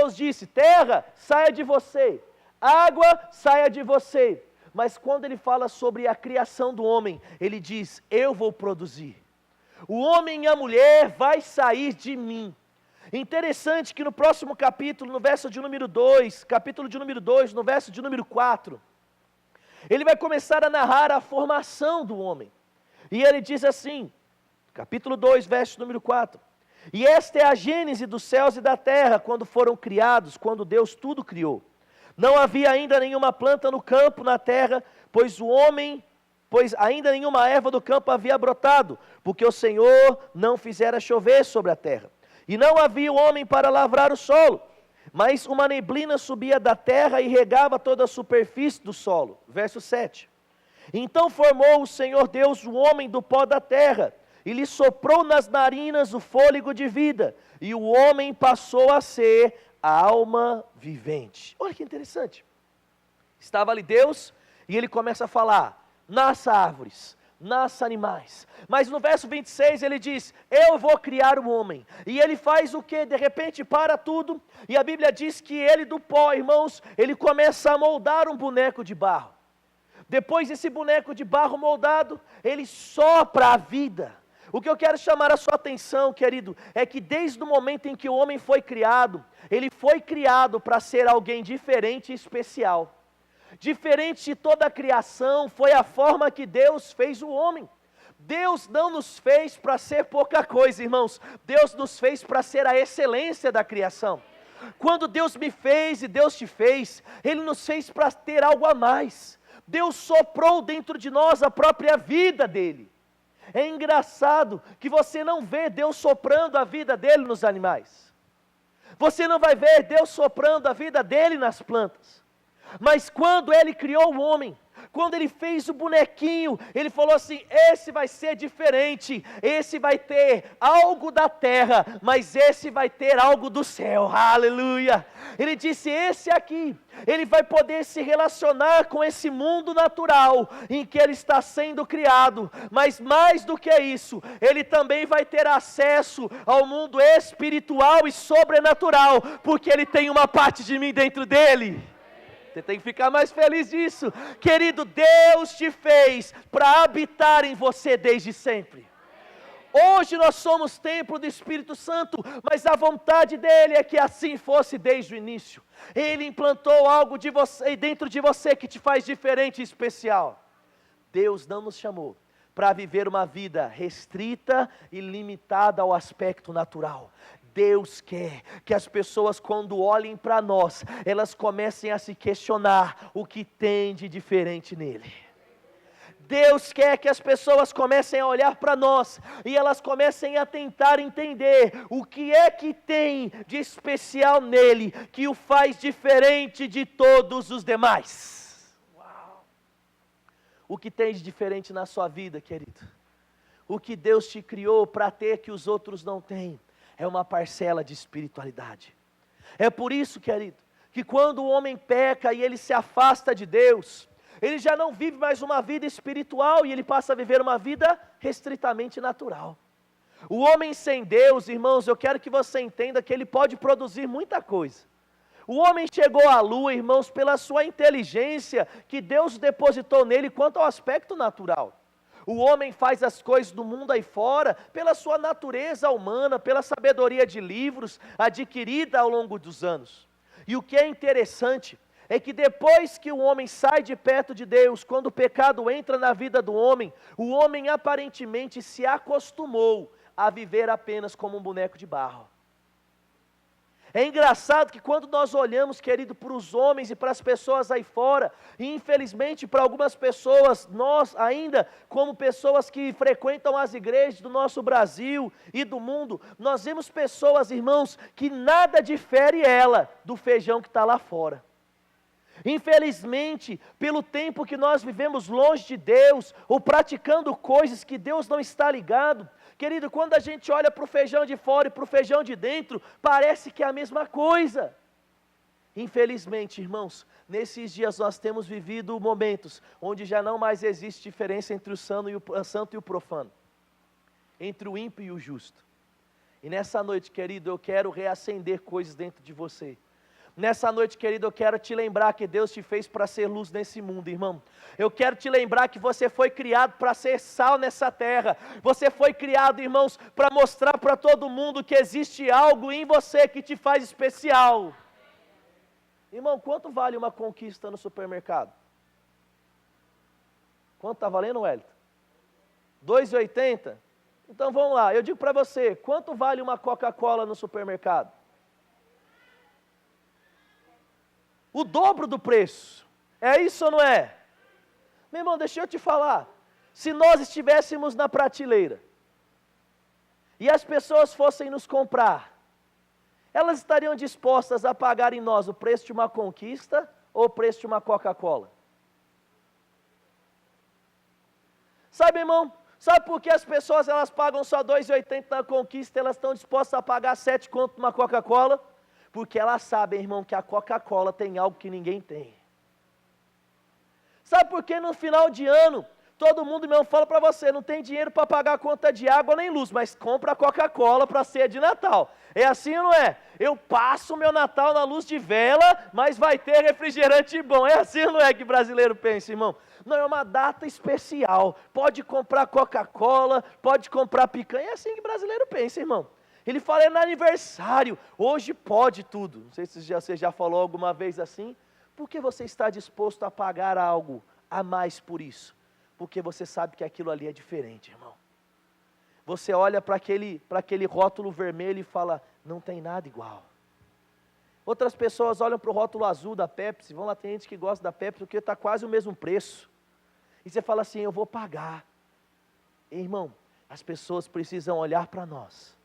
Deus disse: terra, saia de você, água, saia de você. Mas quando ele fala sobre a criação do homem, ele diz: eu vou produzir. O homem e a mulher vai sair de mim. Interessante que no próximo capítulo, no verso de número 2, capítulo de número 2, no verso de número 4, ele vai começar a narrar a formação do homem. E ele diz assim, capítulo 2, verso número 4: e esta é a gênese dos céus e da terra, quando foram criados, quando Deus tudo criou. Não havia ainda nenhuma planta no campo, na terra, pois ainda nenhuma erva do campo havia brotado, porque o Senhor não fizera chover sobre a terra. E não havia o homem para lavrar o solo, mas uma neblina subia da terra e regava toda a superfície do solo. Verso 7. Então formou o Senhor Deus o homem do pó da terra, e lhe soprou nas narinas o fôlego de vida, e o homem passou a ser a alma vivente. Olha que interessante. Estava ali Deus, e ele começa a falar: nasça árvores, nasça animais. Mas no verso 26 ele diz: eu vou criar o homem. E ele faz o que? De repente para tudo, e a Bíblia diz que ele do pó, irmãos, ele começa a moldar um boneco de barro. Depois desse boneco de barro moldado, ele sopra a vida. O que eu quero chamar a sua atenção, querido, é que desde o momento em que o homem foi criado, ele foi criado para ser alguém diferente e especial. Diferente de toda a criação, foi a forma que Deus fez o homem. Deus não nos fez para ser pouca coisa, irmãos. Deus nos fez para ser a excelência da criação. Quando Deus me fez e Deus te fez, Ele nos fez para ter algo a mais. Deus soprou dentro de nós a própria vida dEle. É engraçado que você não vê Deus soprando a vida dEle nos animais. Você não vai ver Deus soprando a vida dEle nas plantas. Mas quando Ele criou o homem, quando Ele fez o bonequinho, Ele falou assim: esse vai ser diferente, esse vai ter algo da terra, mas esse vai ter algo do céu, aleluia. Ele disse: esse aqui, ele vai poder se relacionar com esse mundo natural, em que ele está sendo criado, mas mais do que isso, ele também vai ter acesso ao mundo espiritual e sobrenatural, porque ele tem uma parte de mim dentro dele. Você tem que ficar mais feliz disso. Querido, Deus te fez para habitar em você desde sempre. Hoje nós somos templo do Espírito Santo, mas a vontade dEle é que assim fosse desde o início. Ele implantou algo dentro de você que te faz diferente e especial. Deus não nos chamou para viver uma vida restrita e limitada ao aspecto natural. Deus quer que as pessoas, quando olhem para nós, elas comecem a se questionar o que tem de diferente nele. Deus quer que as pessoas comecem a olhar para nós e elas comecem a tentar entender o que é que tem de especial nele, que o faz diferente de todos os demais. Uau! O que tem de diferente na sua vida, querido? O que Deus te criou para ter que os outros não têm? É uma parcela de espiritualidade. É por isso, querido, que quando o homem peca e ele se afasta de Deus, ele já não vive mais uma vida espiritual e ele passa a viver uma vida restritamente natural. O homem sem Deus, irmãos, eu quero que você entenda que ele pode produzir muita coisa. O homem chegou à lua, irmãos, pela sua inteligência que Deus depositou nele quanto ao aspecto natural. O homem faz as coisas do mundo aí fora pela sua natureza humana, pela sabedoria de livros adquirida ao longo dos anos. E o que é interessante é que depois que o homem sai de perto de Deus, quando o pecado entra na vida do homem, o homem aparentemente se acostumou a viver apenas como um boneco de barro. É engraçado que quando nós olhamos, querido, para os homens e para as pessoas aí fora, e infelizmente para algumas pessoas, nós ainda, como pessoas que frequentam as igrejas do nosso Brasil e do mundo, nós vemos pessoas, irmãos, que nada difere ela do feijão que está lá fora. Infelizmente, pelo tempo que nós vivemos longe de Deus, ou praticando coisas que Deus não está ligado, querido, quando a gente olha para o feijão de fora e para o feijão de dentro, parece que é a mesma coisa. Infelizmente, irmãos, nesses dias nós temos vivido momentos onde já não mais existe diferença entre o santo e o profano, entre o ímpio e o justo. E nessa noite, querido, eu quero reacender coisas dentro de você, Nessa noite, querido, eu quero te lembrar que Deus te fez para ser luz nesse mundo, irmão. Eu quero te lembrar que você foi criado para ser sal nessa terra. Você foi criado, irmãos, para mostrar para todo mundo que existe algo em você que te faz especial. Irmão, quanto vale uma conquista no supermercado? Quanto está valendo, Wellington? R$2,80? Então vamos lá, eu digo para você, quanto vale uma Coca-Cola no supermercado? O dobro do preço. É isso ou não é? Meu irmão, deixa eu te falar. Se nós estivéssemos na prateleira e as pessoas fossem nos comprar, elas estariam dispostas a pagar em nós o preço de uma conquista ou o preço de uma Coca-Cola? Sabe, irmão? Sabe por que as pessoas elas pagam só R$2,80 na conquista e elas estão dispostas a pagar 7 conto numa Coca-Cola? Porque elas sabem, irmão, que a Coca-Cola tem algo que ninguém tem. Sabe por que no final de ano, todo mundo, irmão, fala para você, não tem dinheiro para pagar a conta de água nem luz, mas compra a Coca-Cola para a ceia de Natal. É assim ou não é? Eu passo o meu Natal na luz de vela, mas vai ter refrigerante bom. É assim ou não é que brasileiro pensa, irmão? Não, é uma data especial. Pode comprar Coca-Cola, pode comprar picanha. É assim que brasileiro pensa, irmão. Ele fala, é no aniversário, hoje pode tudo. Não sei se você já falou alguma vez assim. Por que você está disposto a pagar algo a mais por isso? Porque você sabe que aquilo ali é diferente, irmão. Você olha para aquele rótulo vermelho e fala, não tem nada igual. Outras pessoas olham para o rótulo azul da Pepsi, vão lá, tem gente que gosta da Pepsi, porque está quase o mesmo preço. E você fala assim, eu vou pagar. Irmão, as pessoas precisam olhar para nós.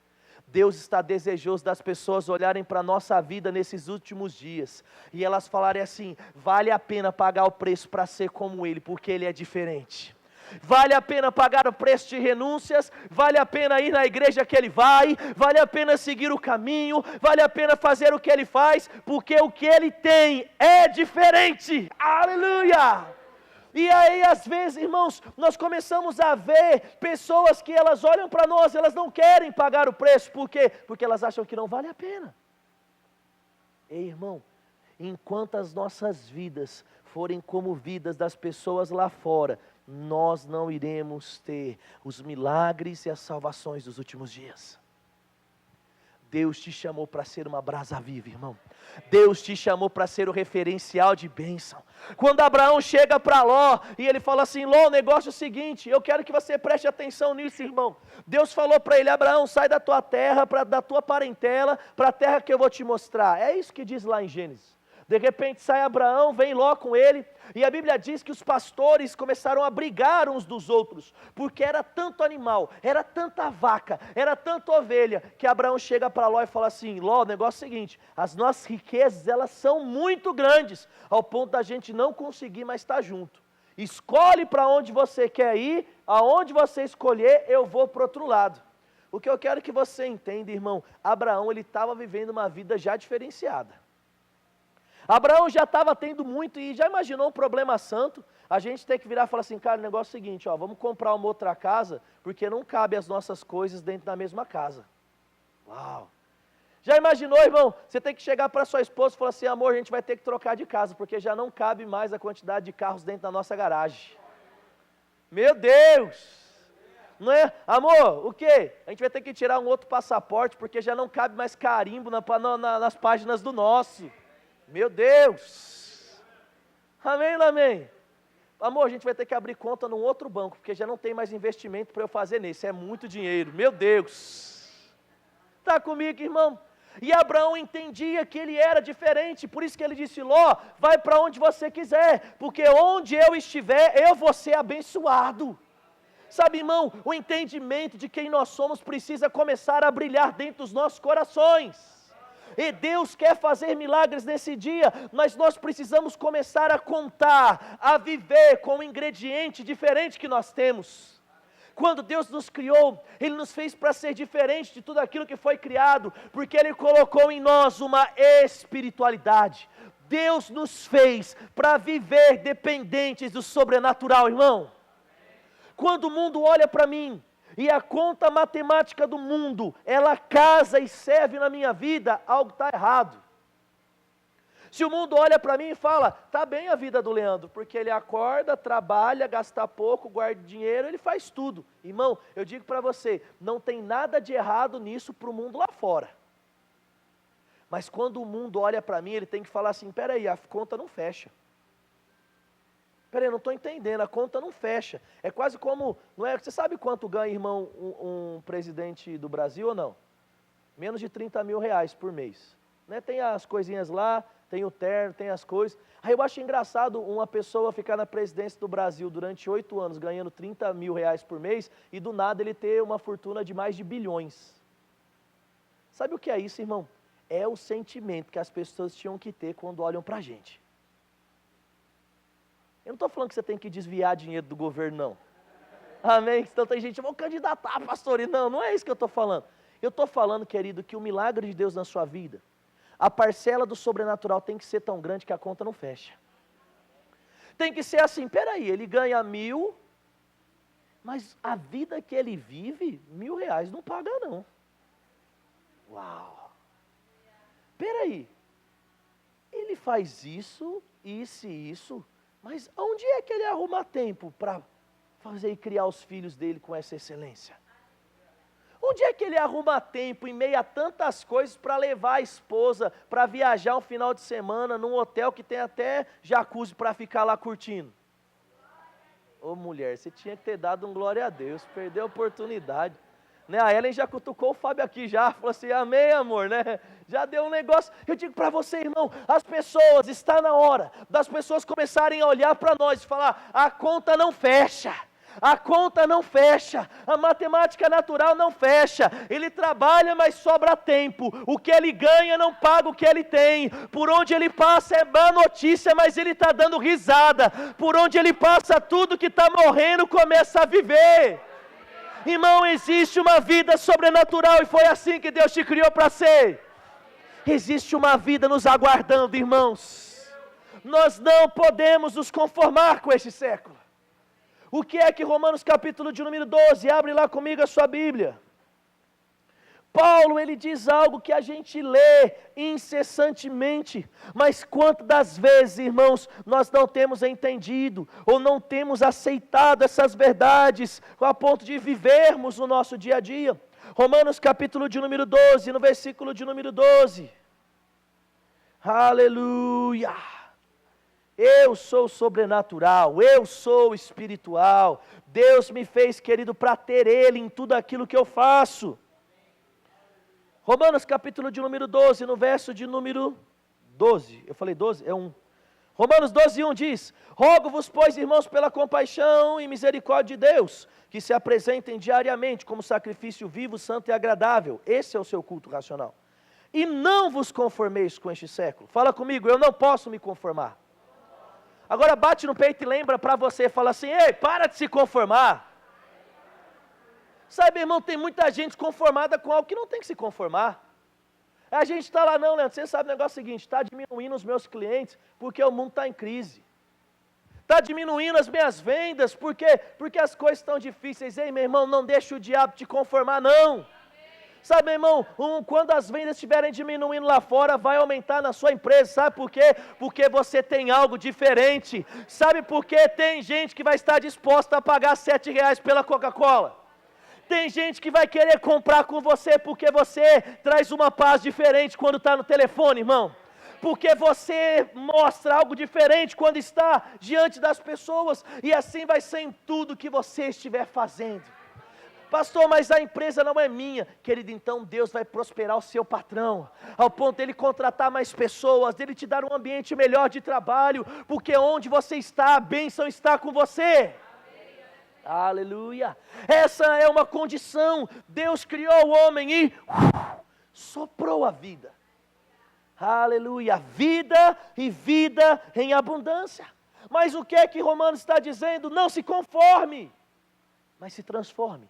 Deus está desejoso das pessoas olharem para a nossa vida nesses últimos dias e elas falarem assim, vale a pena pagar o preço para ser como Ele, porque Ele é diferente. Vale a pena pagar o preço de renúncias, vale a pena ir na igreja que Ele vai, vale a pena seguir o caminho, vale a pena fazer o que Ele faz, porque o que Ele tem é diferente. Aleluia! E aí, às vezes, irmãos, nós começamos a ver pessoas que elas olham para nós, elas não querem pagar o preço, por quê? Porque elas acham que não vale a pena. Ei, irmão, enquanto as nossas vidas forem como vidas das pessoas lá fora, nós não iremos ter os milagres e as salvações dos últimos dias. Deus te chamou para ser uma brasa viva, irmão. Deus te chamou para ser o referencial de bênção. Quando Abraão chega para Ló e ele fala assim, Ló, o negócio é o seguinte, eu quero que você preste atenção nisso, irmão. Deus falou para ele, Abraão, sai da tua terra, da tua parentela, para a terra que eu vou te mostrar. É isso que diz lá em Gênesis. De repente sai Abraão, vem Ló com ele, e a Bíblia diz que os pastores começaram a brigar uns dos outros, porque era tanto animal, era tanta vaca, era tanta ovelha, que Abraão chega para Ló e fala assim, Ló, o negócio é o seguinte, as nossas riquezas, elas são muito grandes, ao ponto da gente não conseguir mais estar junto. Escolhe para onde você quer ir, aonde você escolher, eu vou para o outro lado. O que eu quero que você entenda, irmão, Abraão, ele estava vivendo uma vida já diferenciada. Abraão já estava tendo muito e já imaginou um problema santo, a gente tem que virar e falar assim, cara, o negócio é o seguinte, ó, vamos comprar uma outra casa, porque não cabe as nossas coisas dentro da mesma casa. Uau! Já imaginou, irmão, você tem que chegar para sua esposa e falar assim, amor, a gente vai ter que trocar de casa, porque já não cabe mais a quantidade de carros dentro da nossa garagem. Meu Deus! Não é? Amor, o quê? A gente vai ter que tirar um outro passaporte, porque já não cabe mais carimbo nas páginas do nosso. Meu Deus! Amém ou não amém? Amor, a gente vai ter que abrir conta num outro banco, porque já não tem mais investimento para eu fazer nesse, é muito dinheiro, meu Deus! Está comigo, irmão? E Abraão entendia que ele era diferente, por isso que ele disse, Ló, vai para onde você quiser, porque onde eu estiver, eu vou ser abençoado. Sabe, irmão, o entendimento de quem nós somos precisa começar a brilhar dentro dos nossos corações. E Deus quer fazer milagres nesse dia, mas nós precisamos começar a contar, a viver com um ingrediente diferente que nós temos. Quando Deus nos criou, Ele nos fez para ser diferente de tudo aquilo que foi criado, porque Ele colocou em nós uma espiritualidade. Deus nos fez para viver dependentes do sobrenatural, irmão. Quando o mundo olha para mim, e a conta matemática do mundo, ela casa e serve na minha vida, algo está errado. Se o mundo olha para mim e fala, tá bem a vida do Leandro, porque ele acorda, trabalha, gasta pouco, guarda dinheiro, ele faz tudo. Irmão, eu digo para você, não tem nada de errado nisso para o mundo lá fora. Mas quando o mundo olha para mim, ele tem que falar assim, peraí, a conta não fecha. Peraí, eu não estou entendendo, a conta não fecha. É quase como, não é? Você sabe quanto ganha, irmão, um presidente do Brasil ou não? Menos de 30 mil reais por mês. Né? Tem as coisinhas lá, tem o terno, tem as coisas. Aí eu acho engraçado uma pessoa ficar na presidência do Brasil durante 8 anos, ganhando 30 mil reais por mês, e do nada ele ter uma fortuna de mais de bilhões. Sabe o que é isso, irmão? É o sentimento que as pessoas tinham que ter quando olham para a gente. Eu não estou falando que você tem que desviar dinheiro do governo, não. Amém? Então tem gente, vou candidatar, pastor. E não é isso que eu estou falando. Eu estou falando, querido, que o milagre de Deus na sua vida, a parcela do sobrenatural tem que ser tão grande que a conta não fecha. Tem que ser assim, peraí, ele ganha 1.000, mas a vida que ele vive, 1.000 reais não paga não. Uau! Peraí, ele faz isso, isso, mas onde é que ele arruma tempo para fazer e criar os filhos dele com essa excelência? Onde é que ele arruma tempo, em meio a tantas coisas, para levar a esposa para viajar um final de semana num hotel que tem até jacuzzi para ficar lá curtindo? Ô mulher, você tinha que ter dado um glória a Deus, perdeu a oportunidade. Né? A Ellen já cutucou o Fábio aqui já, falou assim, amém amor, né? Já deu um negócio. Eu digo para você, irmão, as pessoas, está na hora das pessoas começarem a olhar para nós e falar, a conta não fecha. A conta não fecha, a matemática natural não fecha, ele trabalha, mas sobra tempo, o que ele ganha não paga o que ele tem, por onde ele passa é má notícia, mas ele está dando risada, por onde ele passa tudo que está morrendo começa a viver. Irmão, existe uma vida sobrenatural e foi assim que Deus te criou para ser. Existe uma vida nos aguardando, irmãos, nós não podemos nos conformar com este século. O que é que Romanos capítulo de número 12, abre lá comigo a sua Bíblia. Paulo, ele diz algo que a gente lê incessantemente, mas quantas das vezes, irmãos, nós não temos entendido, ou não temos aceitado essas verdades, a ponto de vivermos no nosso dia a dia. Romanos capítulo de número 12, no versículo de número 12. Aleluia! Eu sou sobrenatural, eu sou espiritual, Deus me fez, querido, para ter Ele em tudo aquilo que eu faço. Romanos capítulo de número 12, no verso de número 12, eu falei 12? É 1. Romanos 12, 1 diz, rogo-vos, pois, irmãos, pela compaixão e misericórdia de Deus, que se apresentem diariamente como sacrifício vivo, santo e agradável, esse é o seu culto racional. E não vos conformeis com este século. Fala comigo, eu não posso me conformar. Agora bate no peito e lembra para você, fala assim, ei, para de se conformar. Sabe, irmão, tem muita gente conformada com algo que não tem que se conformar. A gente está lá, não, Leandro, você sabe o negócio seguinte, está diminuindo os meus clientes porque o mundo está em crise. Está diminuindo as minhas vendas porque as coisas estão difíceis. Ei, meu irmão, não deixa o diabo te conformar, não. Sabe, meu irmão, quando as vendas estiverem diminuindo lá fora, vai aumentar na sua empresa, sabe por quê? Porque você tem algo diferente. Sabe por quê? Tem gente que vai estar disposta a pagar R$7 pela Coca-Cola. Tem gente que vai querer comprar com você porque você traz uma paz diferente quando está no telefone, irmão. Porque você mostra algo diferente quando está diante das pessoas, e assim vai ser em tudo que você estiver fazendo. Pastor, mas a empresa não é minha. Querido, então Deus vai prosperar o seu patrão, ao ponto dele contratar mais pessoas, dele te dar um ambiente melhor de trabalho, porque onde você está, a bênção está com você. Aleluia. Essa é uma condição. Deus criou o homem e soprou a vida. Aleluia. Vida e vida em abundância. Mas o que é que Romanos está dizendo? Não se conforme, mas se transforme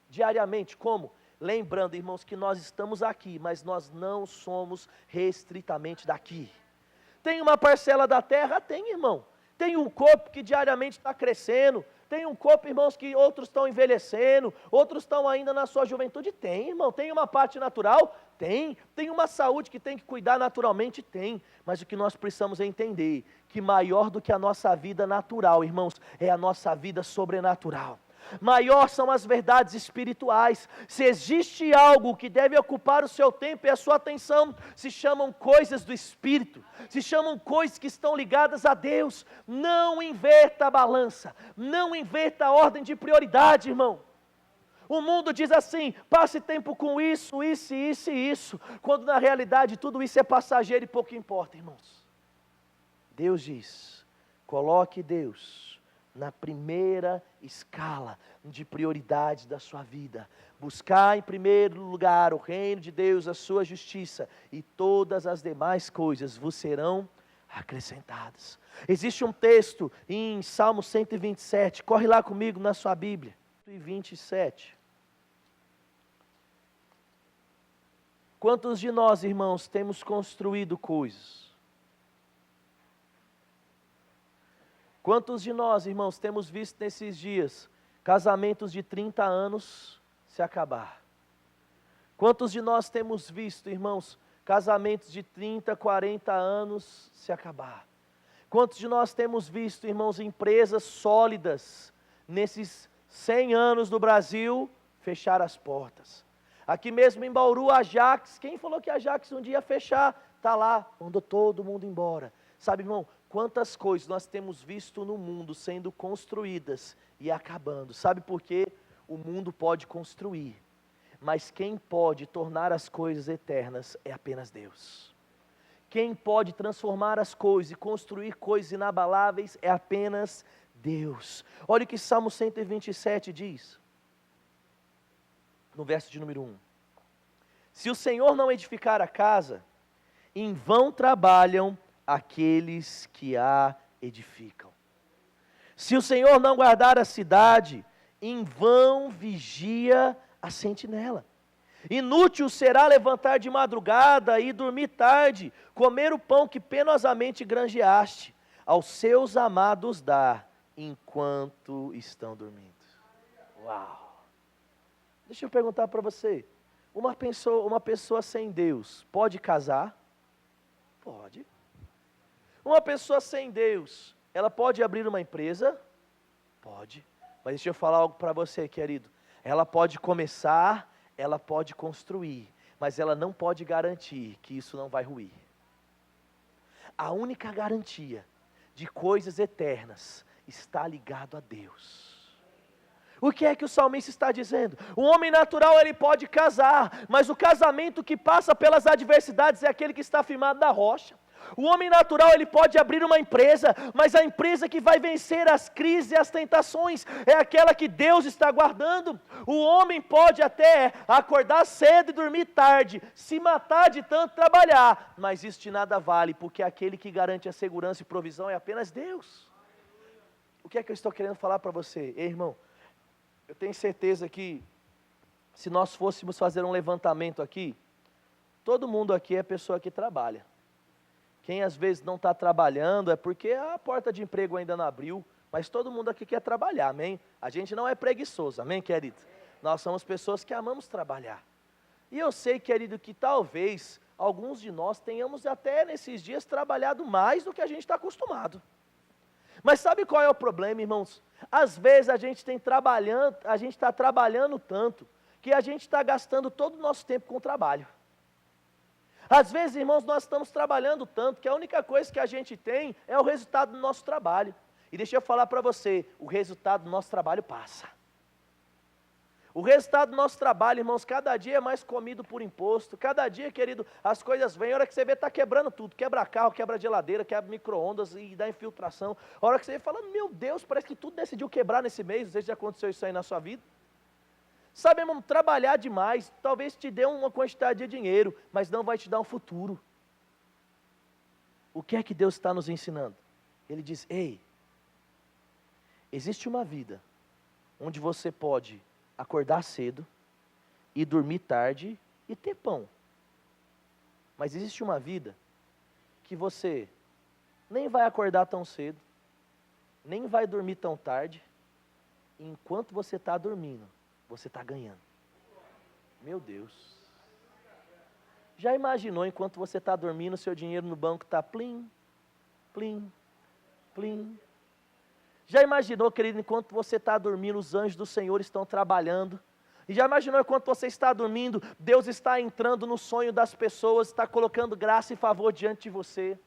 diariamente. Como? Lembrando, irmãos, que nós estamos aqui, mas nós não somos restritamente daqui. Tem uma parcela da terra? Tem, irmão. Tem um corpo que diariamente está crescendo. Tem um corpo, irmãos, que outros estão envelhecendo, outros estão ainda na sua juventude. Tem, irmão. Tem uma parte natural? Tem. Tem uma saúde que tem que cuidar naturalmente? Tem. Mas o que nós precisamos é entender que maior do que a nossa vida natural, irmãos, é a nossa vida sobrenatural. Maior são as verdades espirituais. Se existe algo que deve ocupar o seu tempo e a sua atenção, se chamam coisas do Espírito, se chamam coisas que estão ligadas a Deus. Não inverta a balança, não inverta a ordem de prioridade, irmão. O mundo diz assim: passe tempo com isso, isso, isso e isso, quando na realidade tudo isso é passageiro e pouco importa, irmãos. Deus diz: coloque Deus na primeira escala de prioridade da sua vida. Buscar em primeiro lugar o reino de Deus, a sua justiça, e todas as demais coisas vos serão acrescentadas. Existe um texto em Salmo 127, corre lá comigo na sua Bíblia, 127. Quantos de nós, irmãos, temos construído coisas? Quantos de nós, irmãos, temos visto nesses dias casamentos de 30 anos se acabar? Quantos de nós temos visto, irmãos, casamentos de 30, 40 anos se acabar? Quantos de nós temos visto, irmãos, empresas sólidas nesses 100 anos do Brasil fechar as portas? Aqui mesmo em Bauru, a Ajax, quem falou que a Ajax um dia ia fechar? Está lá, mandou todo mundo embora. Sabe, irmão, quantas coisas nós temos visto no mundo sendo construídas e acabando. Sabe por quê? O mundo pode construir, mas quem pode tornar as coisas eternas é apenas Deus. Quem pode transformar as coisas e construir coisas inabaláveis é apenas Deus. Olha o que Salmo 127 diz, no verso de número 1. Se o Senhor não edificar a casa, em vão trabalham aqueles que a edificam. Se o Senhor não guardar a cidade, em vão vigia a sentinela. Inútil será levantar de madrugada e dormir tarde, comer o pão que penosamente granjeaste, aos seus amados dar, enquanto estão dormindo. Uau! Deixa eu perguntar para você, uma pessoa sem Deus pode casar? Pode. Uma pessoa sem Deus, ela pode abrir uma empresa? Pode. Mas deixa eu falar algo para você, querido. Ela pode começar, ela pode construir, mas ela não pode garantir que isso não vai ruir. A única garantia de coisas eternas está ligado a Deus. O que é que o salmista está dizendo? O homem natural ele pode casar, mas o casamento que passa pelas adversidades é aquele que está firmado na rocha. O homem natural ele pode abrir uma empresa, mas a empresa que vai vencer as crises e as tentações é aquela que Deus está guardando. O homem pode até acordar cedo e dormir tarde, se matar de tanto trabalhar, mas isso de nada vale, porque aquele que garante a segurança e provisão é apenas Deus. O que é que eu estou querendo falar para você? Ei, irmão, eu tenho certeza que se nós fôssemos fazer um levantamento aqui, todo mundo aqui é pessoa que trabalha. Quem às vezes não está trabalhando é porque a porta de emprego ainda não abriu, mas todo mundo aqui quer trabalhar, amém? A gente não é preguiçoso, amém, querido? Nós somos pessoas que amamos trabalhar. E eu sei, querido, que talvez alguns de nós tenhamos até nesses dias trabalhado mais do que a gente está acostumado. Mas sabe qual é o problema, irmãos? Às vezes a gente está trabalhando tanto, que a gente está gastando todo o nosso tempo com o trabalho. Às vezes, irmãos, nós estamos trabalhando tanto, que a única coisa que a gente tem é o resultado do nosso trabalho. E deixa eu falar para você, o resultado do nosso trabalho passa. O resultado do nosso trabalho, irmãos, cada dia é mais comido por imposto, cada dia, querido, as coisas vêm, a hora que você vê, está quebrando tudo, quebra carro, quebra geladeira, quebra micro-ondas e dá infiltração. A hora que você vê, fala, meu Deus, parece que tudo decidiu quebrar nesse mês, não sei se já aconteceu isso aí na sua vida. Sabe, irmão, trabalhar demais, talvez te dê uma quantidade de dinheiro, mas não vai te dar um futuro. O que é que Deus está nos ensinando? Ele diz, ei, existe uma vida onde você pode acordar cedo e dormir tarde e ter pão. Mas existe uma vida que você nem vai acordar tão cedo, nem vai dormir tão tarde, enquanto você está dormindo, você está ganhando. Meu Deus. Já imaginou enquanto você está dormindo, seu dinheiro no banco está plim, plim, plim. Já imaginou, querido, enquanto você está dormindo, os anjos do Senhor estão trabalhando? E já imaginou enquanto você está dormindo, Deus está entrando no sonho das pessoas, está colocando graça e favor diante de você?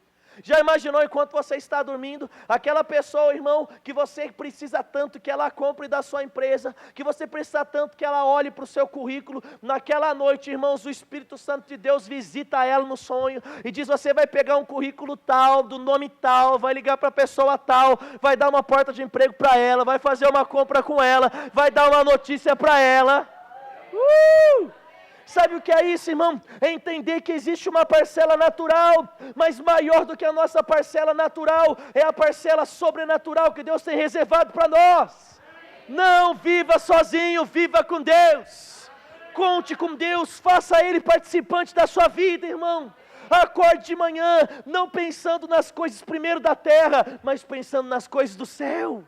Já imaginou enquanto você está dormindo, aquela pessoa, irmão, que você precisa tanto que ela compre da sua empresa, que você precisa tanto que ela olhe para o seu currículo, naquela noite, irmãos, o Espírito Santo de Deus visita ela no sonho e diz: você vai pegar um currículo tal, do nome tal, vai ligar para a pessoa tal, vai dar uma porta de emprego para ela, vai fazer uma compra com ela, vai dar uma notícia para ela. Sabe o que é isso, irmão? É entender que existe uma parcela natural, mas maior do que a nossa parcela natural é a parcela sobrenatural que Deus tem reservado para nós. Não viva sozinho, viva com Deus. Conte com Deus, faça Ele participante da sua vida, irmão. Acorde de manhã, não pensando nas coisas primeiro da terra, mas pensando nas coisas do céu.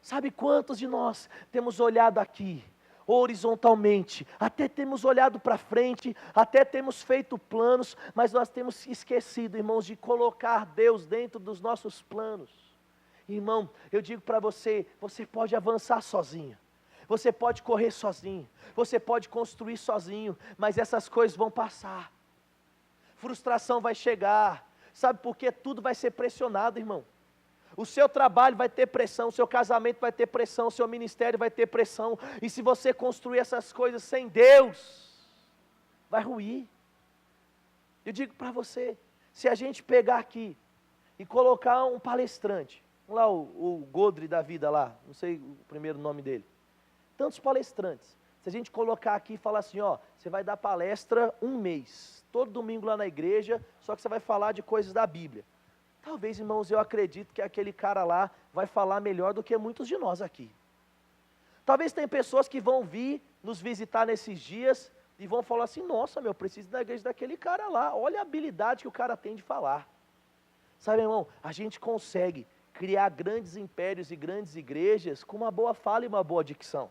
Sabe quantos de nós temos olhado aqui horizontalmente, até temos olhado para frente, até temos feito planos, mas nós temos esquecido, irmãos, de colocar Deus dentro dos nossos planos. Irmão, eu digo para você, você pode avançar sozinho, você pode correr sozinho, você pode construir sozinho, mas essas coisas vão passar, frustração vai chegar, sabe por quê? Tudo vai ser pressionado, irmão. O seu trabalho vai ter pressão, o seu casamento vai ter pressão, o seu ministério vai ter pressão. E se você construir essas coisas sem Deus, vai ruir. Eu digo para você, se a gente pegar aqui e colocar um palestrante, vamos lá, o Godre da vida lá, não sei o primeiro nome dele, tantos palestrantes, se a gente colocar aqui e falar assim, ó, você vai dar palestra um mês, todo domingo lá na igreja, só que você vai falar de coisas da Bíblia. Talvez, irmãos, eu acredito que aquele cara lá vai falar melhor do que muitos de nós aqui. Talvez tem pessoas que vão vir nos visitar nesses dias e vão falar assim, nossa, eu preciso da igreja daquele cara lá, olha a habilidade que o cara tem de falar. Sabe, irmão, a gente consegue criar grandes impérios e grandes igrejas com uma boa fala e uma boa dicção.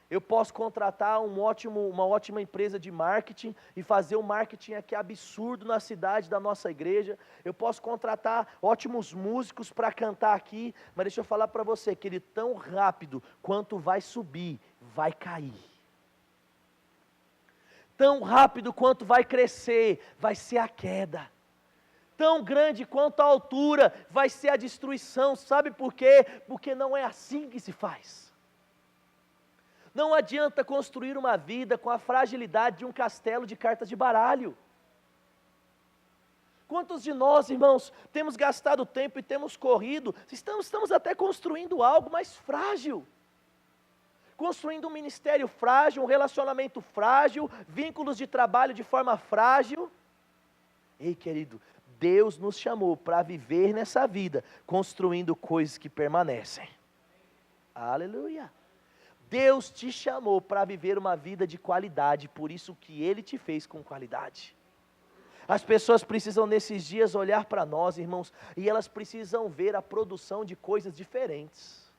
Eu posso contratar uma ótima empresa de marketing e fazer um marketing aqui absurdo na cidade da nossa igreja. Eu posso contratar ótimos músicos para cantar aqui, mas deixa eu falar para você, que ele tão rápido quanto vai subir, vai cair. Tão rápido quanto vai crescer, vai ser a queda. Tão grande quanto a altura, vai ser a destruição. Sabe por quê? Porque não é assim que se faz. Não adianta construir uma vida com a fragilidade de um castelo de cartas de baralho. Quantos de nós, irmãos, temos gastado tempo e temos corrido, estamos até construindo algo mais frágil. Construindo um ministério frágil, um relacionamento frágil, vínculos de trabalho de forma frágil. Ei, querido, Deus nos chamou para viver nessa vida, construindo coisas que permanecem. Aleluia. Deus te chamou para viver uma vida de qualidade, por isso que Ele te fez com qualidade. As pessoas precisam nesses dias olhar para nós, irmãos, e elas precisam ver a produção de coisas diferentes.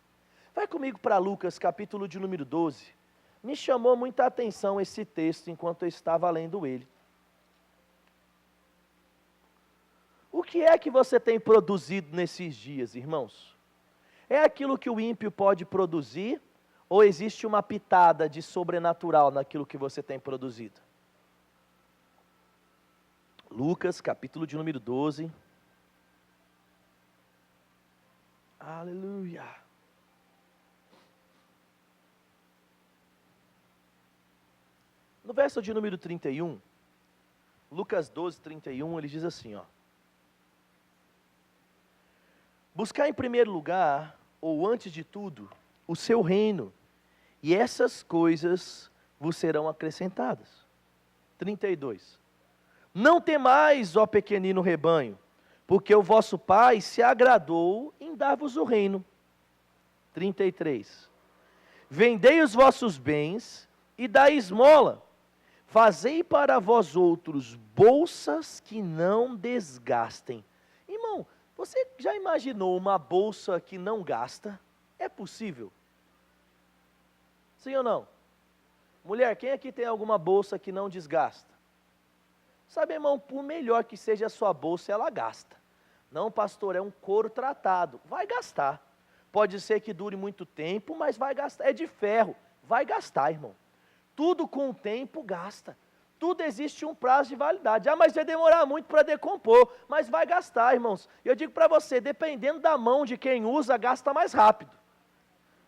Vai comigo para Lucas, capítulo de número 12. Me chamou muita atenção esse texto enquanto eu estava lendo ele. O que é que você tem produzido nesses dias, irmãos? É aquilo que o ímpio pode produzir? Ou existe uma pitada de sobrenatural naquilo que você tem produzido? Lucas, capítulo de número 12. Aleluia. No verso de número 31, Lucas 12, 31, ele diz assim, ó. Buscar em primeiro lugar, ou antes de tudo, o seu reino, e essas coisas vos serão acrescentadas. 32. Não temais, ó pequenino rebanho, porque o vosso Pai se agradou em dar-vos o reino. 33. Vendei os vossos bens e dai esmola. Fazei para vós outros bolsas que não desgastem. Irmão, você já imaginou uma bolsa que não gasta? É possível? Sim ou não? Mulher, quem aqui tem alguma bolsa que não desgasta? Sabe, irmão, por melhor que seja a sua bolsa, ela gasta. Não, pastor, é um couro tratado. Vai gastar. Pode ser que dure muito tempo, mas vai gastar. É de ferro. Vai gastar, irmão. Tudo com o tempo gasta. Tudo existe um prazo de validade. Ah, mas vai demorar muito para decompor. Mas vai gastar, irmãos. Eu digo para você, dependendo da mão de quem usa, gasta mais rápido.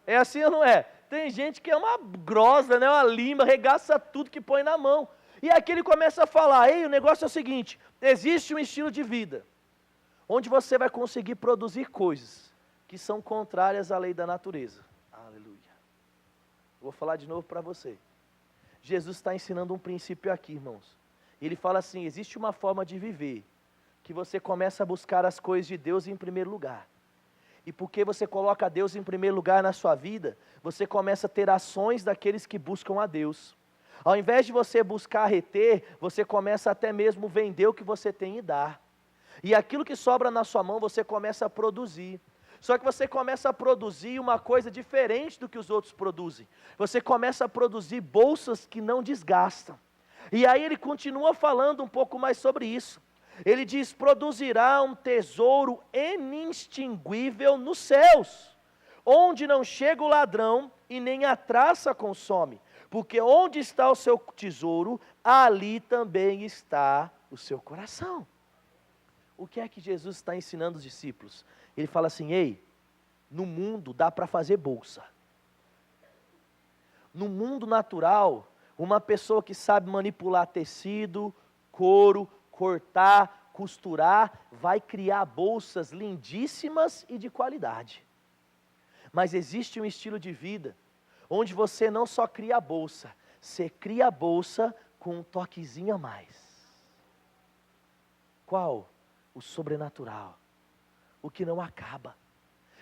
É assim ou não é? Tem gente que é uma grossa, né? Uma lima, regaça tudo que põe na mão. E aqui ele começa a falar, ei, o negócio é o seguinte, existe um estilo de vida, onde você vai conseguir produzir coisas que são contrárias à lei da natureza. Aleluia. Vou falar de novo para você. Jesus está ensinando um princípio aqui, irmãos. Ele fala assim, existe uma forma de viver, que você começa a buscar as coisas de Deus em primeiro lugar. E porque você coloca Deus em primeiro lugar na sua vida, você começa a ter ações daqueles que buscam a Deus. Ao invés de você buscar reter, você começa até mesmo vender o que você tem e dar. E aquilo que sobra na sua mão, você começa a produzir. Só que você começa a produzir uma coisa diferente do que os outros produzem. Você começa a produzir bolsas que não desgastam. E aí ele continua falando um pouco mais sobre isso. Ele diz, produzirá um tesouro inextinguível nos céus, onde não chega o ladrão e nem a traça consome. Porque onde está o seu tesouro, ali também está o seu coração. O que é que Jesus está ensinando os discípulos? Ele fala assim, ei, no mundo dá para fazer bolsa. No mundo natural, uma pessoa que sabe manipular tecido, couro, cortar, costurar, vai criar bolsas lindíssimas e de qualidade. Mas existe um estilo de vida onde você não só cria a bolsa, você cria a bolsa com um toquezinho a mais. Qual? O sobrenatural, o que não acaba.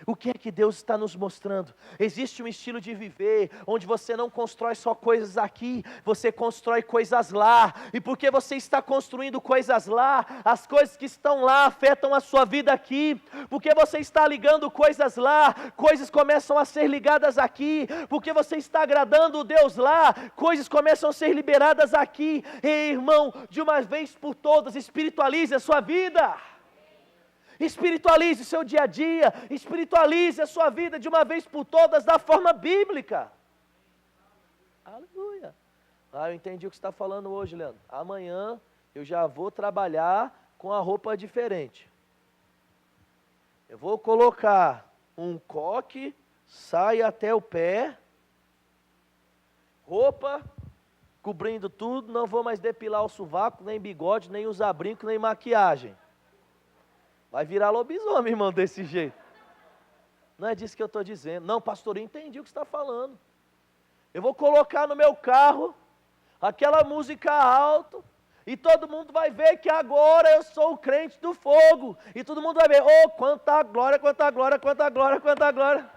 O que é que Deus está nos mostrando? Existe um estilo de viver, onde você não constrói só coisas aqui, você constrói coisas lá, e porque você está construindo coisas lá, as coisas que estão lá afetam a sua vida aqui, porque você está ligando coisas lá, coisas começam a ser ligadas aqui, porque você está agradando o Deus lá, coisas começam a ser liberadas aqui. Ei, irmão, de uma vez por todas, espiritualize a sua vida. Espiritualize o seu dia a dia, espiritualize a sua vida de uma vez por todas da forma bíblica. Aleluia. Eu entendi o que você está falando hoje, Leandro. Amanhã eu já vou trabalhar com a roupa diferente. Eu vou colocar um coque, saia até o pé, roupa cobrindo tudo, não vou mais depilar o sovaco, nem bigode, nem usar brinco, nem maquiagem. Vai virar lobisomem, irmão, desse jeito. Não é disso que eu estou dizendo. Não, pastor, eu entendi o que você está falando. Eu vou colocar no meu carro aquela música alto e todo mundo vai ver que agora eu sou o crente do fogo. E todo mundo vai ver, oh, quanta glória, quanta glória, quanta glória, quanta glória.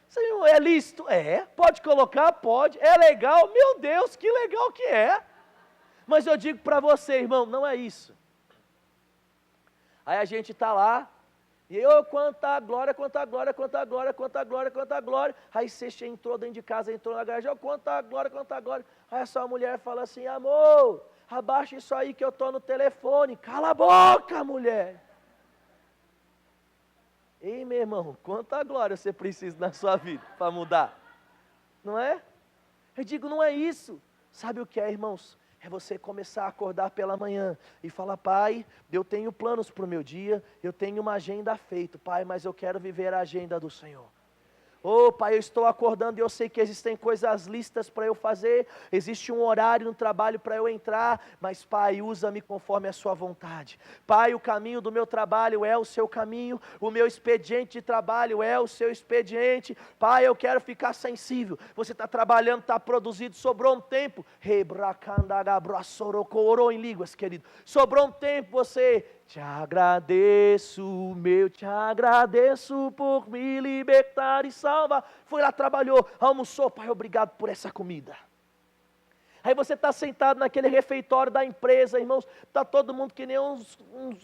Senhor, é lícito? É. Pode colocar? Pode. É legal? Meu Deus, que legal que é. Mas eu digo para você, irmão, não é isso. Aí a gente está lá, e quanta glória, quanta glória, quanta glória, quanta glória, quanta glória. Aí você entrou dentro de casa, entrou na garagem, quanta glória, quanta glória. Aí essa mulher fala assim, amor, abaixa isso aí que eu estou no telefone. Cala a boca, mulher. Ei, meu irmão, quanta glória você precisa na sua vida para mudar? Não é? Eu digo, não é isso. Sabe o que é, irmãos? É você começar a acordar pela manhã e falar, pai, eu tenho planos para o meu dia, eu tenho uma agenda feita, pai, mas eu quero viver a agenda do Senhor. Oh, pai, eu estou acordando e eu sei que existem coisas listas para eu fazer, existe um horário no trabalho para eu entrar, mas pai, usa-me conforme a sua vontade. Pai, o caminho do meu trabalho é o seu caminho, o meu expediente de trabalho é o seu expediente. Pai, eu quero ficar sensível. Você está trabalhando, está produzido, sobrou um tempo, em línguas, querido, sobrou um tempo, você... Te agradeço por me libertar e salvar. Foi lá, trabalhou, almoçou, pai, obrigado por essa comida. Aí você está sentado naquele refeitório da empresa, irmãos, está todo mundo que nem uns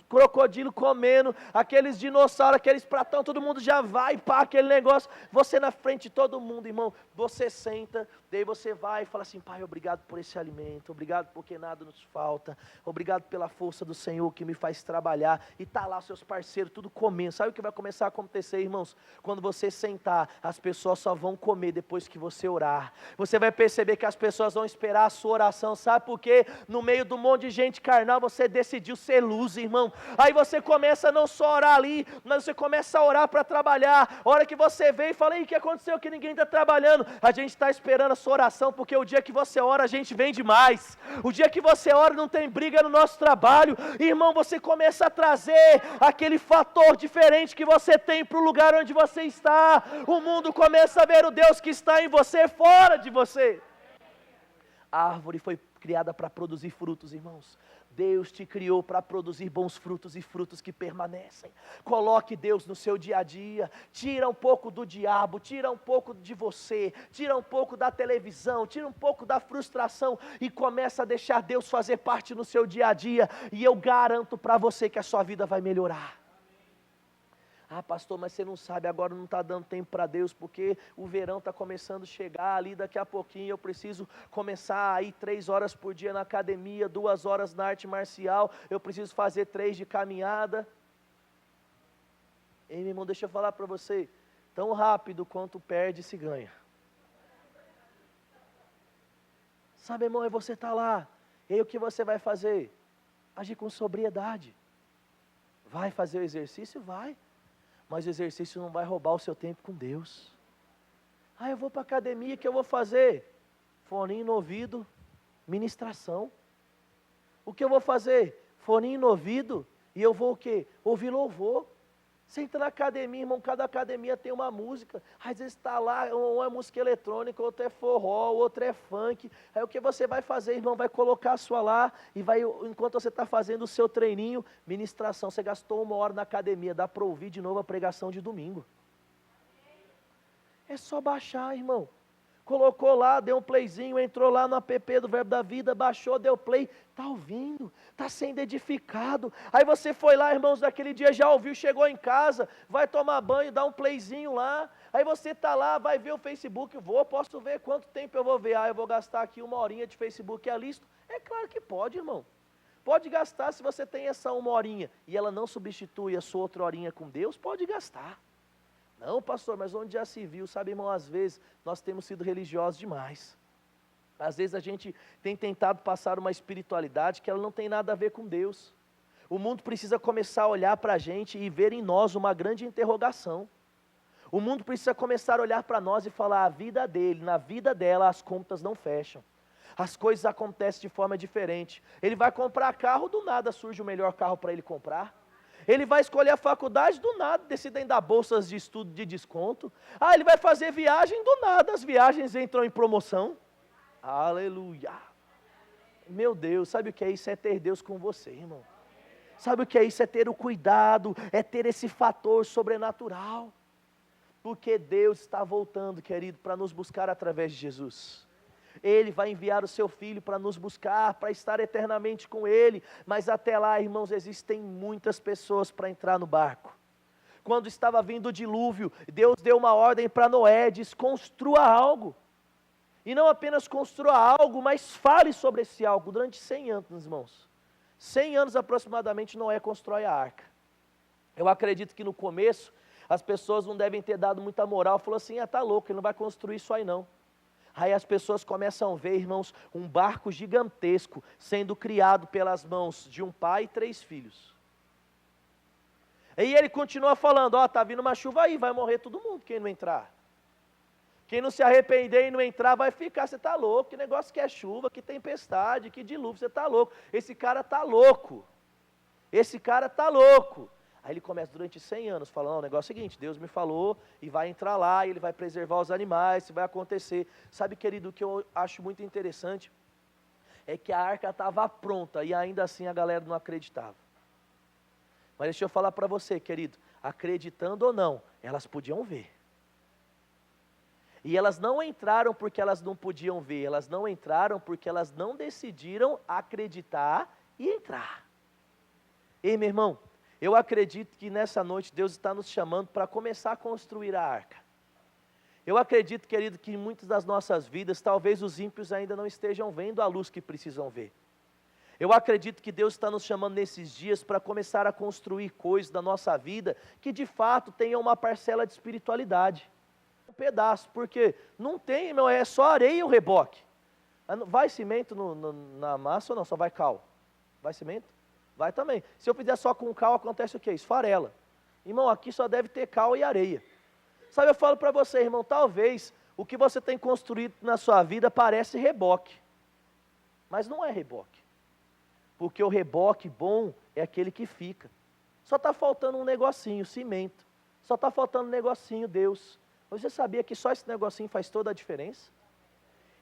crocodilos comendo, aqueles dinossauros, aqueles pratão, todo mundo já vai, pá, aquele negócio, você na frente de todo mundo, irmão, você senta, daí você vai e fala assim, Pai, obrigado por esse alimento, obrigado porque nada nos falta, obrigado pela força do Senhor que me faz trabalhar, e está lá seus parceiros, tudo comendo, sabe o que vai começar a acontecer, irmãos? Quando você sentar, as pessoas só vão comer depois que você orar, você vai perceber que as pessoas vão esperar a sua oração, sabe por quê? No meio do monte de gente carnal, você decidiu ser luz, irmão, aí você começa a não só orar ali, mas você começa a orar para trabalhar, a hora que você vem e fala, o que aconteceu que ninguém está trabalhando? A gente está esperando a sua oração, porque o dia que você ora, a gente vende mais, o dia que você ora, não tem briga no nosso trabalho, irmão, você começa a trazer aquele fator diferente que você tem para o lugar onde você está, o mundo começa a ver o Deus que está em você, fora de você. A árvore foi criada para produzir frutos, irmãos. Deus te criou para produzir bons frutos e frutos que permanecem. Coloque Deus no seu dia a dia. Tira um pouco do diabo, tira um pouco de você, tira um pouco da televisão, tira um pouco da frustração e começa a deixar Deus fazer parte no seu dia a dia. E eu garanto para você que a sua vida vai melhorar. Ah, pastor, mas você não sabe, agora não está dando tempo para Deus, porque o verão está começando a chegar ali, daqui a pouquinho eu preciso começar a ir 3 horas por dia na academia, 2 horas na arte marcial, eu preciso fazer 3 de caminhada. Ei, meu irmão, deixa eu falar para você, tão rápido quanto perde se ganha. Sabe, irmão, é você estar lá, e aí o que você vai fazer? Agir com sobriedade. Vai fazer o exercício? Vai. Mas o exercício não vai roubar o seu tempo com Deus. Ah, eu vou para a academia, o que eu vou fazer? Foninho no ouvido, ministração. O que eu vou fazer? Foninho no ouvido, e eu vou o quê? Ouvir louvor. Você entra na academia, irmão, cada academia tem uma música. Às vezes está lá, um é música eletrônica, outro é forró, outro é funk. Aí o que você vai fazer, irmão? Vai colocar a sua lá e vai, enquanto você está fazendo o seu treininho, ministração. Você gastou 1 hora na academia, dá para ouvir de novo a pregação de domingo. É só baixar, irmão. Colocou lá, deu um playzinho, entrou lá no app do Verbo da Vida, baixou, deu play, está ouvindo, está sendo edificado. Aí você foi lá, irmãos, naquele dia já ouviu, chegou em casa, vai tomar banho, dá um playzinho lá. Aí você está lá, vai ver o Facebook, posso ver quanto tempo eu vou ver. Ah, eu vou gastar aqui 1 horinha de Facebook, é listo? É claro que pode, irmão. Pode gastar se você tem essa 1 horinha e ela não substitui a sua outra horinha com Deus, pode gastar. Não, pastor, mas onde já se viu, sabe, irmão, às vezes nós temos sido religiosos demais. Às vezes a gente tem tentado passar uma espiritualidade que ela não tem nada a ver com Deus. O mundo precisa começar a olhar para a gente e ver em nós uma grande interrogação. O mundo precisa começar a olhar para nós e falar, a vida dele, na vida dela as contas não fecham. As coisas acontecem de forma diferente. Ele vai comprar carro, do nada surge o melhor carro para ele comprar. Ele vai escolher a faculdade, do nada decidem dar bolsas de estudo de desconto. Ah, ele vai fazer viagem, do nada as viagens entram em promoção. Aleluia. Meu Deus, sabe o que é isso? É ter Deus com você, irmão. Sabe o que é isso? É ter o cuidado, é ter esse fator sobrenatural. Porque Deus está voltando, querido, para nos buscar através de Jesus. Ele vai enviar o seu Filho para nos buscar, para estar eternamente com Ele, mas até lá, irmãos, existem muitas pessoas para entrar no barco. Quando estava vindo o dilúvio, Deus deu uma ordem para Noé, diz, construa algo, e não apenas construa algo, mas fale sobre esse algo, durante 100 anos, irmãos, 100 anos aproximadamente, Noé constrói a arca. Eu acredito que no começo, as pessoas não devem ter dado muita moral, falou assim, tá louco, ele não vai construir isso aí não. Aí as pessoas começam a ver, irmãos, um barco gigantesco sendo criado pelas mãos de um pai e 3 filhos. E ele continua falando, tá vindo uma chuva aí, vai morrer todo mundo quem não entrar. Quem não se arrepender e não entrar vai ficar, você está louco, que negócio que é chuva, que tempestade, que dilúvio, você está louco. Esse cara está louco. Esse cara está louco. Aí ele começa durante 100 anos falando, o negócio é o seguinte, Deus me falou e vai entrar lá, e ele vai preservar os animais, isso vai acontecer. Sabe, querido, o que eu acho muito interessante é que a arca estava pronta e ainda assim a galera não acreditava. Mas deixa eu falar para você, querido, acreditando ou não, elas podiam ver. E elas não entraram porque elas não podiam ver, elas não entraram porque elas não decidiram acreditar e entrar. Ei, meu irmão, eu acredito que nessa noite Deus está nos chamando para começar a construir a arca. Eu acredito, querido, que em muitas das nossas vidas, talvez os ímpios ainda não estejam vendo a luz que precisam ver. Eu acredito que Deus está nos chamando nesses dias para começar a construir coisas da nossa vida que de fato tenham uma parcela de espiritualidade. Um pedaço, porque não tem, meu, é só areia e o reboque. Vai cimento na massa ou não? Só vai cal? Vai cimento? Vai também. Se eu fizer só com cal, acontece o quê? Esfarela. Irmão, aqui só deve ter cal e areia. Sabe, eu falo para você, irmão, talvez o que você tem construído na sua vida parece reboque. Mas não é reboque. Porque o reboque bom é aquele que fica. Só está faltando um negocinho, cimento. Só está faltando um negocinho, Deus. Você sabia que só esse negocinho faz toda a diferença?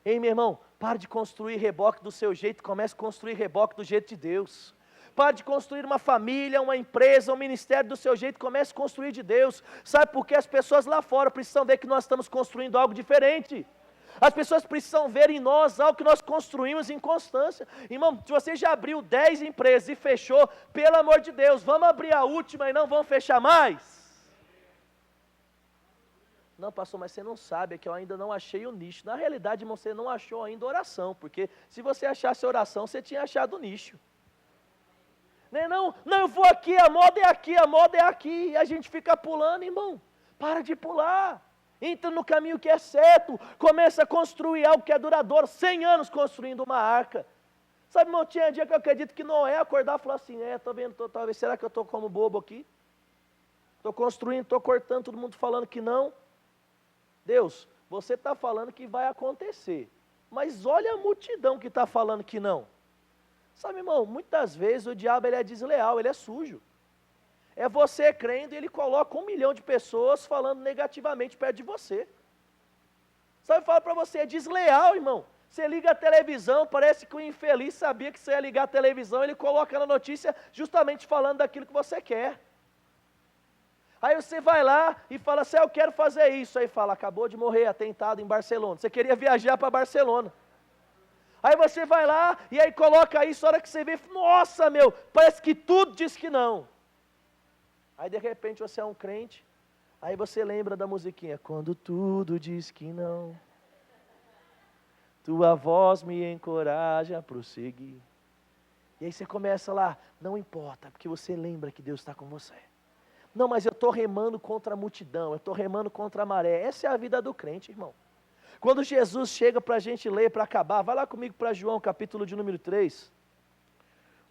Ei, meu irmão, pare de construir reboque do seu jeito, comece a construir reboque do jeito de Deus. Pare de construir uma família, uma empresa, um ministério do seu jeito, comece a construir de Deus. Sabe por quê? As pessoas lá fora precisam ver que nós estamos construindo algo diferente. As pessoas precisam ver em nós algo que nós construímos em constância. Irmão, se você já abriu 10 empresas e fechou, pelo amor de Deus, vamos abrir a última e não vamos fechar mais? Não, pastor, mas você não sabe, é que eu ainda não achei o nicho. Na realidade, irmão, você não achou ainda oração, porque se você achasse oração, você tinha achado o nicho. Não, eu vou aqui, a moda é aqui, a moda é aqui, e a gente fica pulando, irmão. Para de pular. Entra no caminho que é certo, começa a construir algo que é duradouro, 100 anos construindo uma arca. Sabe, irmão, tinha dia que eu acredito que Noé acordar e falar assim, estou vendo, talvez, será que eu estou como bobo aqui? Estou construindo, estou cortando, todo mundo falando que não. Deus, você está falando que vai acontecer, mas olha a multidão que está falando que não. Sabe, irmão, muitas vezes o diabo ele é desleal, ele é sujo. É você crendo e ele coloca 1 milhão de pessoas falando negativamente perto de você. Sabe, eu falo para você, é desleal, irmão. Você liga a televisão, parece que o infeliz sabia que você ia ligar a televisão, ele coloca na notícia justamente falando daquilo que você quer. Aí você vai lá e fala assim, eu quero fazer isso. Aí fala, acabou de morrer atentado em Barcelona. Você queria viajar para Barcelona. Aí você vai lá e aí coloca isso, a hora que você vê, nossa, meu, parece que tudo diz que não. Aí de repente você é um crente, aí você lembra da musiquinha, quando tudo diz que não, tua voz me encoraja a prosseguir. E aí você começa lá, não importa, porque você lembra que Deus está com você. Não, mas eu estou remando contra a multidão, eu estou remando contra a maré. Essa é a vida do crente, irmão. Quando Jesus chega para a gente ler, para acabar, vai lá comigo para João, capítulo de número 3.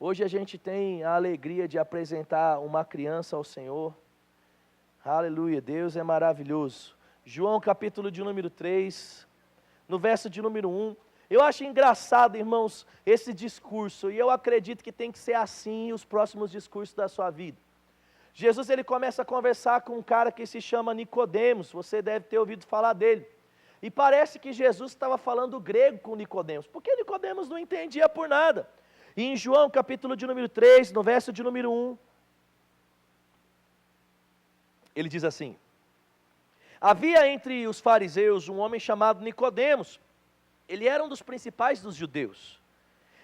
Hoje a gente tem a alegria de apresentar uma criança ao Senhor. Aleluia, Deus é maravilhoso. João, capítulo de número 3, no verso de número 1. Eu acho engraçado, irmãos, esse discurso, e eu acredito que tem que ser assim os próximos discursos da sua vida. Jesus, ele começa a conversar com um cara que se chama Nicodemos, você deve ter ouvido falar dele. E parece que Jesus estava falando grego com Nicodemos, porque Nicodemos não entendia por nada. E em João, capítulo de número 3, no verso de número 1, ele diz assim: havia entre os fariseus um homem chamado Nicodemos, ele era um dos principais dos judeus.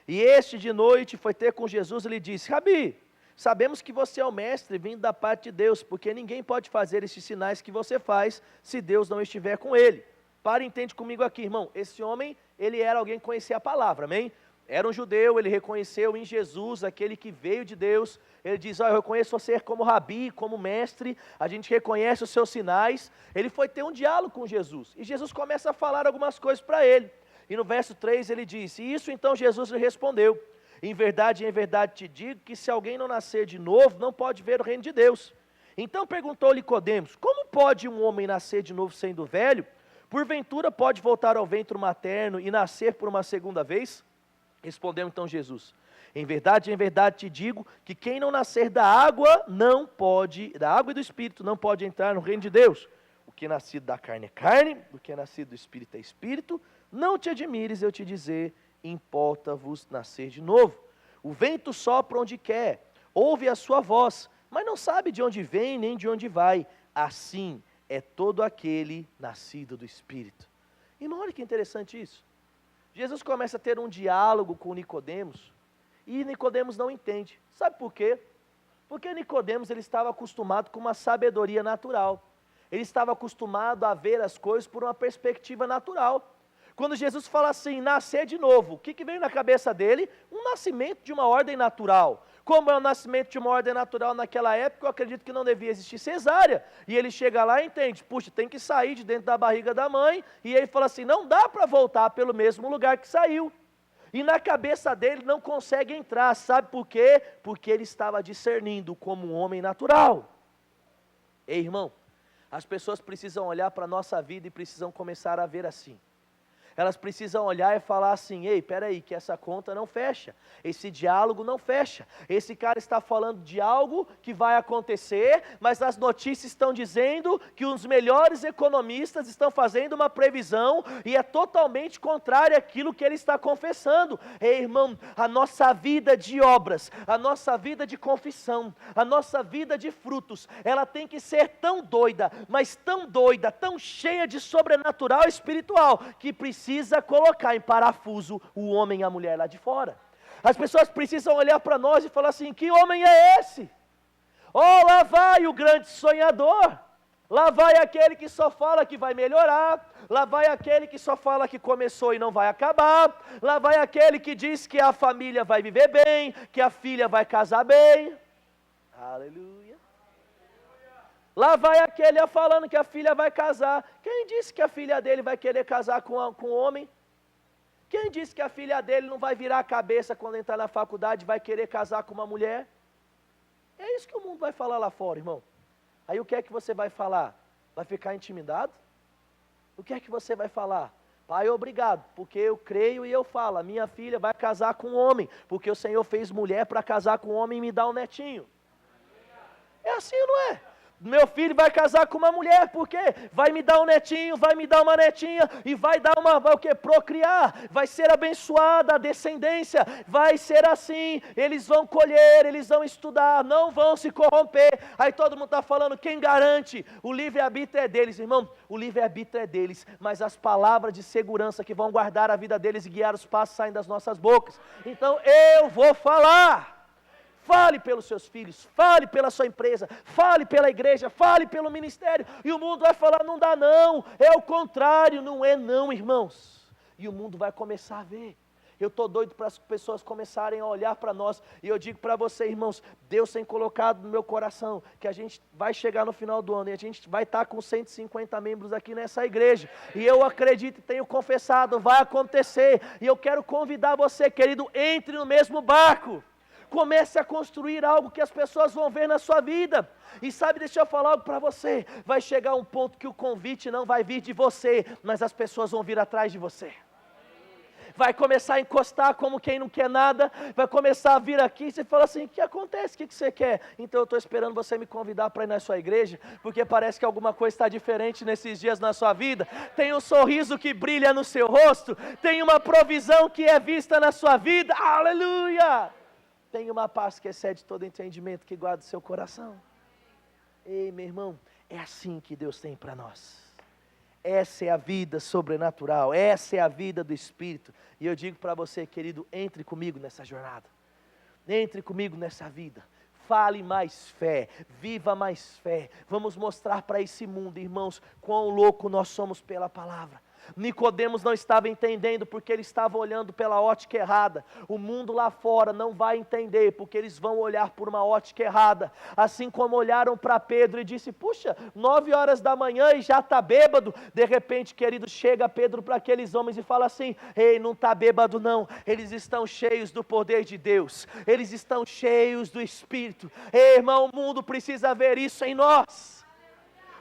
E este de noite foi ter com Jesus e lhe disse: Rabi, sabemos que você é o mestre vindo da parte de Deus, porque ninguém pode fazer esses sinais que você faz se Deus não estiver com ele. Para, entende comigo aqui, irmão. Esse homem, ele era alguém que conhecia a palavra, amém? Era um judeu, ele reconheceu em Jesus aquele que veio de Deus. Ele diz, eu reconheço você como rabi, como mestre, a gente reconhece os seus sinais. Ele foi ter um diálogo com Jesus, e Jesus começa a falar algumas coisas para ele. E no verso 3 ele diz, e isso então Jesus lhe respondeu, em verdade te digo que se alguém não nascer de novo, não pode ver o reino de Deus. Então perguntou-lhe Nicodemos, como pode um homem nascer de novo sendo velho? Porventura pode voltar ao ventre materno e nascer por uma segunda vez? Respondeu então Jesus, em verdade te digo que quem não nascer da água não pode, da água e do Espírito não pode entrar no reino de Deus. O que é nascido da carne é carne, o que é nascido do Espírito é Espírito. Não te admires eu te dizer, importa-vos nascer de novo. O vento sopra onde quer, ouve a sua voz, mas não sabe de onde vem nem de onde vai. Assim é todo aquele nascido do Espírito. Irmão, olha que interessante isso. Jesus começa a ter um diálogo com Nicodemos, e Nicodemos não entende. Sabe por quê? Porque Nicodemos ele estava acostumado com uma sabedoria natural. Ele estava acostumado a ver as coisas por uma perspectiva natural. Quando Jesus fala assim, nascer de novo, o que veio na cabeça dele? Um nascimento de uma ordem natural. Como é o nascimento de uma ordem natural naquela época, eu acredito que não devia existir cesárea. E ele chega lá e entende, puxa, tem que sair de dentro da barriga da mãe. E ele fala assim, não dá para voltar pelo mesmo lugar que saiu. E na cabeça dele não consegue entrar, sabe por quê? Porque ele estava discernindo como um homem natural. Ei, irmão, as pessoas precisam olhar para a nossa vida e precisam começar a ver assim. Elas precisam olhar e falar assim, ei, peraí, que essa conta não fecha, esse diálogo não fecha, esse cara está falando de algo que vai acontecer, mas as notícias estão dizendo que os melhores economistas estão fazendo uma previsão e é totalmente contrário àquilo que ele está confessando. Ei, irmão, a nossa vida de obras, a nossa vida de confissão, a nossa vida de frutos, ela tem que ser tão doida, mas tão doida, tão cheia de sobrenatural e espiritual, que precisa colocar em parafuso o homem e a mulher lá de fora. As pessoas precisam olhar para nós e falar assim, que homem é esse? Oh, lá vai o grande sonhador, lá vai aquele que só fala que vai melhorar, lá vai aquele que só fala que começou e não vai acabar, lá vai aquele que diz que a família vai viver bem, que a filha vai casar bem. Aleluia. Lá vai aquele falando que a filha vai casar. Quem disse que a filha dele vai querer casar com o homem? Quem disse que a filha dele não vai virar a cabeça quando entrar na faculdade, vai querer casar com uma mulher? É isso que o mundo vai falar lá fora, irmão. Aí o que é que você vai falar? Vai ficar intimidado? O que é que você vai falar? Pai, obrigado, porque eu creio e eu falo, a minha filha vai casar com um homem, porque o Senhor fez mulher para casar com um homem e me dar um netinho. É assim, não é? Meu filho vai casar com uma mulher, porque vai me dar um netinho, vai me dar uma netinha, e vai dar vai o quê? Procriar, vai ser abençoada a descendência, vai ser assim, eles vão colher, eles vão estudar, não vão se corromper. Aí todo mundo está falando, quem garante? O livre-arbítrio é deles, irmão, o livre-arbítrio é deles, mas as palavras de segurança que vão guardar a vida deles e guiar os passos saem das nossas bocas. Então eu vou falar. Fale pelos seus filhos, fale pela sua empresa, fale pela igreja, fale pelo ministério, e o mundo vai falar, não dá não, é o contrário, não é não, irmãos, e o mundo vai começar a ver. Eu estou doido para as pessoas começarem a olhar para nós, e eu digo para você, irmãos, Deus tem colocado no meu coração, que a gente vai chegar no final do ano, e a gente vai estar com 150 membros aqui nessa igreja, e eu acredito e tenho confessado, vai acontecer, e eu quero convidar você, querido, entre no mesmo barco. Comece a construir algo que as pessoas vão ver na sua vida. E sabe, deixa eu falar algo para você. Vai chegar um ponto que o convite não vai vir de você, mas as pessoas vão vir atrás de você. Vai começar a encostar como quem não quer nada. Vai começar a vir aqui e você fala assim, o que acontece? O que você quer? Então eu estou esperando você me convidar para ir na sua igreja, porque parece que alguma coisa está diferente nesses dias na sua vida. Tem um sorriso que brilha no seu rosto. Tem uma provisão que é vista na sua vida. Aleluia! Tem uma paz que excede todo entendimento, que guarda o seu coração. Ei, meu irmão, é assim que Deus tem para nós. Essa é a vida sobrenatural, essa é a vida do Espírito. E eu digo para você, querido, entre comigo nessa jornada. Entre comigo nessa vida. Fale mais fé, viva mais fé. Vamos mostrar para esse mundo, irmãos, quão louco nós somos pela palavra. Nicodemos não estava entendendo porque ele estava olhando pela ótica errada. O mundo lá fora não vai entender porque eles vão olhar por uma ótica errada. Assim como olharam para Pedro e disse, puxa, 9 horas da manhã e já está bêbado. De repente, querido, chega Pedro para aqueles homens e fala assim, ei, não está bêbado não, eles estão cheios do poder de Deus, eles estão cheios do Espírito. Ei, irmão, o mundo precisa ver isso em nós.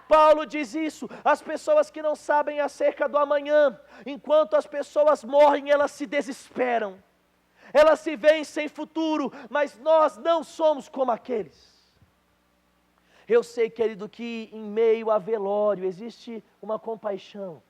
Paulo diz isso, as pessoas que não sabem acerca do amanhã, enquanto as pessoas morrem, elas se desesperam, elas se veem sem futuro, mas nós não somos como aqueles. Eu sei, querido, que em meio a velório existe uma compaixão,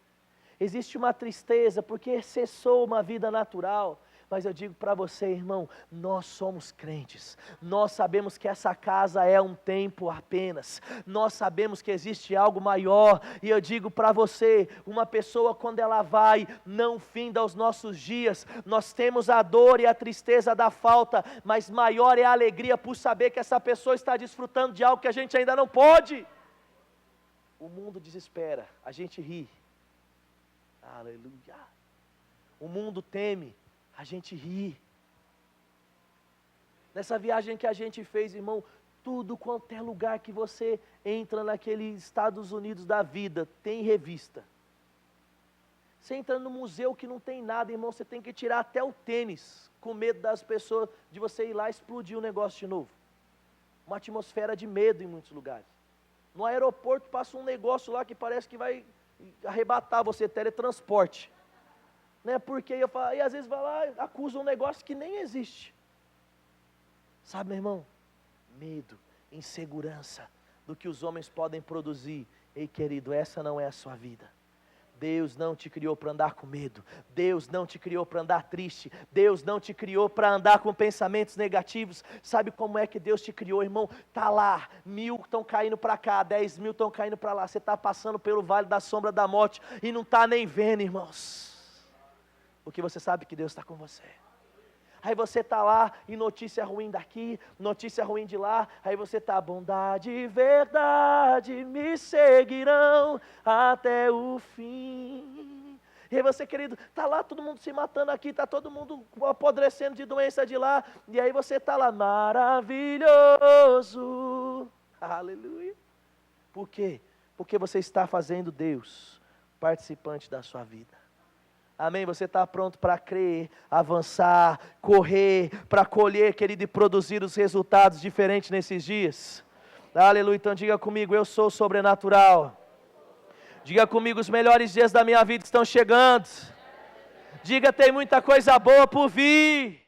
existe uma tristeza, porque cessou uma vida natural, Mas eu digo para você, irmão, nós somos crentes, nós sabemos que essa casa é um tempo apenas, nós sabemos que existe algo maior, e eu digo para você, uma pessoa quando ela vai, não finda os nossos dias, nós temos a dor e a tristeza da falta, mas maior é a alegria por saber que essa pessoa está desfrutando de algo que a gente ainda não pode. O mundo desespera, a gente ri, aleluia, o mundo teme, a gente ri. Nessa viagem que a gente fez, irmão, tudo quanto é lugar que você entra naqueles Estados Unidos da vida, tem revista. Você entra no museu que não tem nada, irmão, você tem que tirar até o tênis, com medo das pessoas, de você ir lá e explodir o negócio de novo. Uma atmosfera de medo em muitos lugares. No aeroporto passa um negócio lá que parece que vai arrebatar você, teletransporte. Né? Porque eu falo, e às vezes vai lá, acusa um negócio que nem existe. Sabe, meu irmão? Medo, insegurança do que os homens podem produzir. Ei, querido, essa não é a sua vida. Deus não te criou para andar com medo. Deus não te criou para andar triste. Deus não te criou para andar com pensamentos negativos. Sabe como é que Deus te criou, irmão? Está lá, 1000 estão caindo para cá, 10.000 estão caindo para lá. Você está passando pelo vale da sombra da morte e não está nem vendo, irmãos. Porque você sabe que Deus está com você. Aí você está lá e notícia ruim daqui, notícia ruim de lá. Aí você está, bondade e verdade me seguirão até o fim. E aí você, querido, está lá todo mundo se matando aqui, está todo mundo apodrecendo de doença de lá. E aí você está lá, maravilhoso. Aleluia. Por quê? Porque você está fazendo Deus participante da sua vida. Amém? Você está pronto para crer, avançar, correr, para colher, querido, e produzir os resultados diferentes nesses dias? Aleluia. Então diga comigo, eu sou sobrenatural. Diga comigo, os melhores dias da minha vida estão chegando. Diga, tem muita coisa boa por vir.